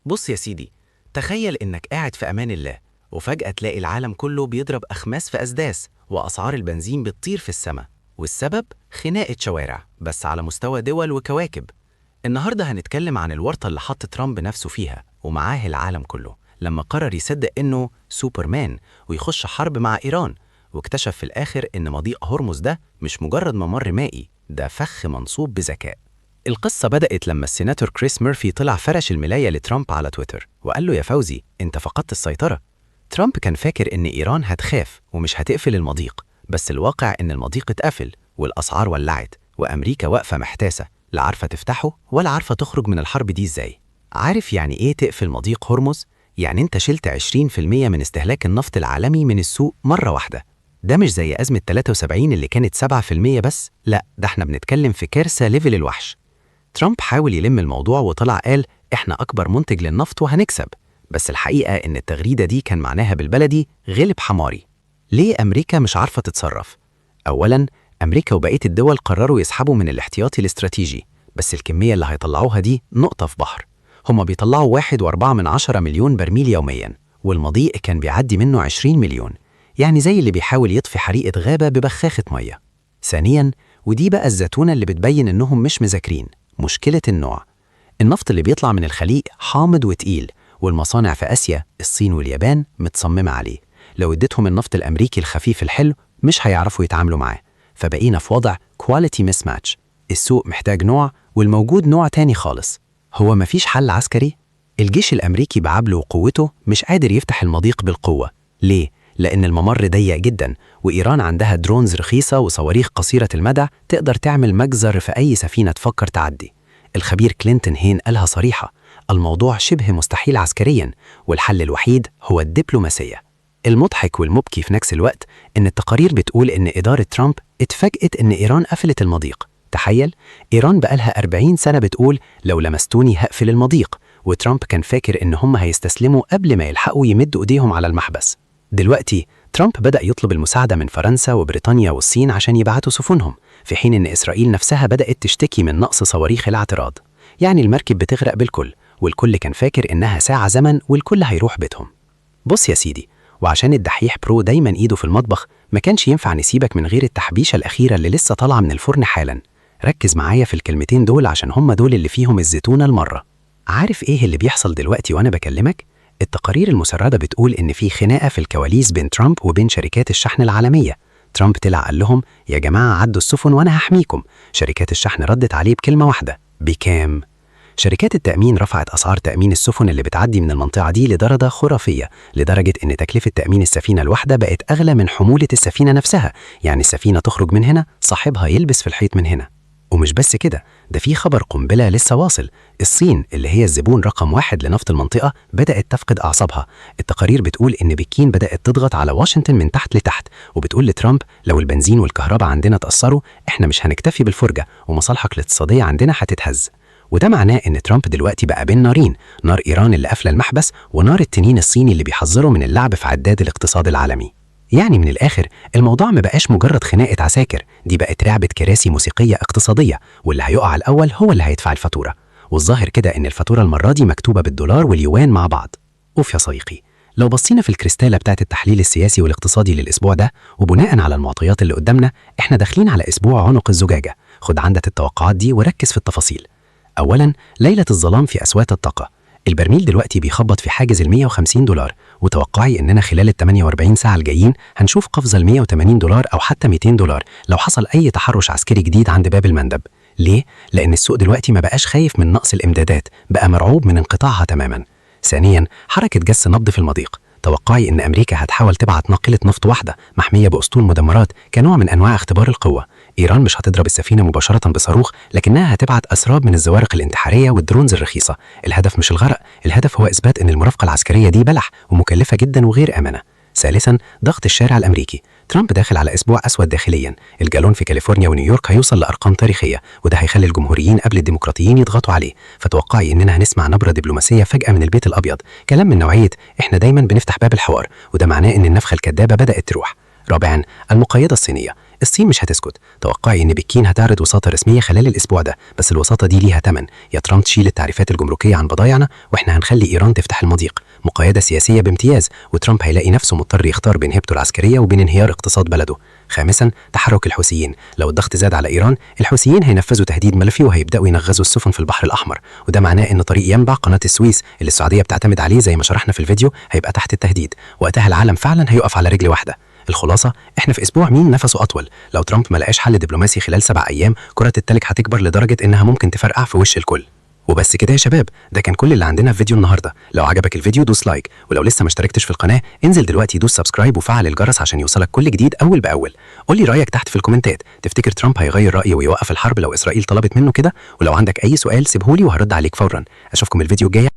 بص يا سيدي، تخيل إنك قاعد في أمان الله وفجأة تلاقي العالم كله بيضرب أخماس في أسداس وأسعار البنزين بتطير في السماء، والسبب خناقة شوارع بس على مستوى دول وكواكب. النهاردة هنتكلم عن الورطة اللي حط ترامب نفسه فيها ومعاه العالم كله لما قرر يصدق إنه سوبرمان ويخش حرب مع إيران، واكتشف في الآخر إن مضيق هرمز ده مش مجرد ممر مائي، ده فخ منصوب بذكاء. القصة بدأت لما السيناتور كريس ميرفي طلع فرش الملاية لترامب على تويتر وقال له: يا فوزي، انت فقدت السيطرة. ترامب كان فاكر ان ايران هتخاف ومش هتقفل المضيق، بس الواقع ان المضيق اتقفل والاسعار ولعت وامريكا واقفة محتاسة، لا عارفة تفتحه ولا عارفة تخرج من الحرب دي ازاي. عارف يعني ايه تقفل مضيق هرمز؟ يعني انت شلت 20% من استهلاك النفط العالمي من السوق مرة واحدة. ده مش زي أزمة 73 اللي كانت 7% بس، لا ده احنا بنتكلم في كارثة ليفل الوحش. ترامب حاول يلم الموضوع وطلع قال: احنا أكبر منتج للنفط وهنكسب، بس الحقيقة إن التغريدة دي كان معناها بالبلدي غلب حماري. ليه أمريكا مش عارفة تتصرف؟ أولاً، أمريكا وبقية الدول قرروا يسحبوا من الاحتياطي الاستراتيجي، بس الكمية اللي هيطلعوها دي نقطة في بحر. هما بيطلعوا 1.4 مليون برميل يومياً، والمضيق كان بيعدي منه 20 مليون، يعني زي اللي بيحاول يطفي حريقة غابة ببخاخة مية. ثانياً، ودي بقى الزتونة اللي بتبين إنهم مش مذاكرين، مشكلة النوع. النفط اللي بيطلع من الخليج حامض وتقيل، والمصانع في آسيا الصين واليابان متصممة عليه. لو اديتهم النفط الأمريكي الخفيف الحلو مش هيعرفوا يتعاملوا معاه، فبقينا في وضع quality mismatch. السوق محتاج نوع والموجود نوع تاني خالص. هو مفيش حل عسكري؟ الجيش الأمريكي بعبله وقوته مش قادر يفتح المضيق بالقوة. ليه؟ لأن الممر ضيق جدا، وإيران عندها درونز رخيصة وصواريخ قصيرة المدى تقدر تعمل مجزر في أي سفينة تفكر تعدي. الخبير كلينتون هين قالها صريحة: الموضوع شبه مستحيل عسكريا، والحل الوحيد هو الدبلوماسية. المضحك والمبكي في نفس الوقت إن التقارير بتقول إن إدارة ترامب اتفاجئت إن إيران قفلت المضيق. تخيل، إيران بقالها 40 سنة بتقول لو لمستوني هقفل المضيق، وترامب كان فاكر إن هم هيستسلموا قبل ما يلحقوا يمدوا إيديهم على المحبس. دلوقتي ترامب بدأ يطلب المساعدة من فرنسا وبريطانيا والصين عشان يبعتوا سفنهم، في حين إن إسرائيل نفسها بدأت تشتكي من نقص صواريخ الاعتراض. يعني المركب بتغرق بالكل، والكل كان فاكر إنها ساعة زمن والكل هيروح بيتهم. بص يا سيدي، وعشان الدحيح برو دايما إيده في المطبخ، ما كانش ينفع نسيبك من غير التحبيشة الأخيرة اللي لسه طالعة من الفرن حالا. ركز معايا في الكلمتين دول عشان هم دول اللي فيهم الزيتونة المرة. عارف إيه اللي بيحصل دلوقتي وأنا بكلمك؟ التقارير المسردة بتقول إن في خناقة في الكواليس بين ترامب وبين شركات الشحن العالمية. ترامب طلع قال لهم: يا جماعة عدوا السفن وأنا هحميكم. شركات الشحن ردت عليه بكلمة واحدة: بكام؟ شركات التأمين رفعت أسعار تأمين السفن اللي بتعدي من المنطقة دي لدرجة خرافية، لدرجة إن تكلفة تأمين السفينة الواحدة بقت أغلى من حمولة السفينة نفسها. يعني السفينة تخرج من هنا صاحبها يلبس في الحيط من هنا. ومش بس كده، ده في خبر قنبلة لسه واصل. الصين اللي هي الزبون رقم 1 لنفط المنطقة بدأت تفقد أعصابها. التقارير بتقول إن بكين بدأت تضغط على واشنطن من تحت لتحت، وبتقول لترامب: لو البنزين والكهرباء عندنا تأثروا، إحنا مش هنكتفي بالفرجة ومصالحك الاقتصادية عندنا هتتهز. وده معناه إن ترامب دلوقتي بقى بين نارين، نار إيران اللي قافلة المحبس، ونار التنين الصيني اللي بيحذروا من اللعب في عداد الاقتصاد العالمي. يعني من الآخر الموضوع ما بقاش مجرد خناقة عساكر، دي بقت لعبة كراسي موسيقية اقتصادية، واللي هيقع الأول هو اللي هيدفع الفاتورة. والظاهر كده إن الفاتورة المرة دي مكتوبة بالدولار واليوان مع بعض. أوف يا صديقي، لو بصينا في الكريستالة بتاعت التحليل السياسي والاقتصادي للأسبوع ده، وبناء على المعطيات اللي قدامنا، إحنا داخلين على أسبوع عنق الزجاجة. خد عندك التوقعات دي وركز في التفاصيل. أولاً، ليلة الظلام في أسواق الطاقة. البرميل دلوقتي بيخبط في حاجز $150، وتوقعي إننا خلال ال 48 ساعة الجايين هنشوف قفزة $180 أو حتى $200 لو حصل أي تحرش عسكري جديد عند باب المندب. ليه؟ لأن السوق دلوقتي ما بقاش خايف من نقص الإمدادات، بقى مرعوب من انقطاعها تماماً. ثانياً، حركة جس نبض في المضيق. توقعي إن أمريكا هتحاول تبعت ناقلة نفط واحدة محمية بأسطول مدمرات كنوع من أنواع اختبار القوة. إيران مش هتضرب السفينة مباشرة بصاروخ، لكنها هتبعت أسراب من الزوارق الانتحارية والدرونز الرخيصة. الهدف مش الغرق، الهدف هو إثبات إن المرافقة العسكرية دي بلح ومكلفة جدا وغير آمنة. ثالثاً، ضغط الشارع الأمريكي. ترامب داخل على أسبوع أسود داخلياً. الجالون في كاليفورنيا ونيويورك هيوصل لأرقام تاريخية، وده هيخلي الجمهوريين قبل الديمقراطيين يضغطوا عليه. فتوقعي إننا هنسمع نبرة دبلوماسية فجأة من البيت الأبيض، كلام من نوعية: إحنا دايماً بنفتح باب الحوار، وده معناه إن النفخة الكذابة بدأت تروح. رابعاً، المقايضة الصينية. الصين مش هتسكت. توقعي إن بكين هتعرض وساطة رسمية خلال الأسبوع ده، بس الوساطة دي ليها تمن. يا ترامب تشيل التعريفات الجمركية عن بضايعنا وإحنا هنخلي إيران تفتح المضيق. مقايضة سياسية بامتياز، وترامب هيلاقي نفسه مضطر يختار بين هيبته العسكرية وبين انهيار اقتصاد بلده. خامسا، تحرك الحوثيين. لو الضغط زاد على إيران، الحوثيين هينفذوا تهديد ملفي وهيبدأوا ينغزوا السفن في البحر الأحمر، وده معناه إن طريق ينبع قناة السويس اللي السعودية بتعتمد عليه زي ما شرحنا في الفيديو هيبقى تحت التهديد. وقتها العالم فعلا هيقف على رجل واحدة. الخلاصة، احنا في اسبوع مين نفسه اطول. لو ترامب ما لقاش حل دبلوماسي خلال 7 ايام، كرة التلج هتكبر لدرجة انها ممكن تفرقع في وش الكل. وبس كده يا شباب، ده كان كل اللي عندنا في فيديو النهارده. لو عجبك الفيديو دوس لايك، ولو لسه ما اشتركتش في القناة انزل دلوقتي دوس سبسكرايب وفعل الجرس عشان يوصلك كل جديد اول باول. قول لي رايك تحت في الكومنتات، تفتكر ترامب هيغير رايه ويوقف الحرب لو اسرائيل طلبت منه كده؟ ولو عندك اي سؤال سيبهولي وهرد عليك فورا. اشوفكم الفيديو الجاي.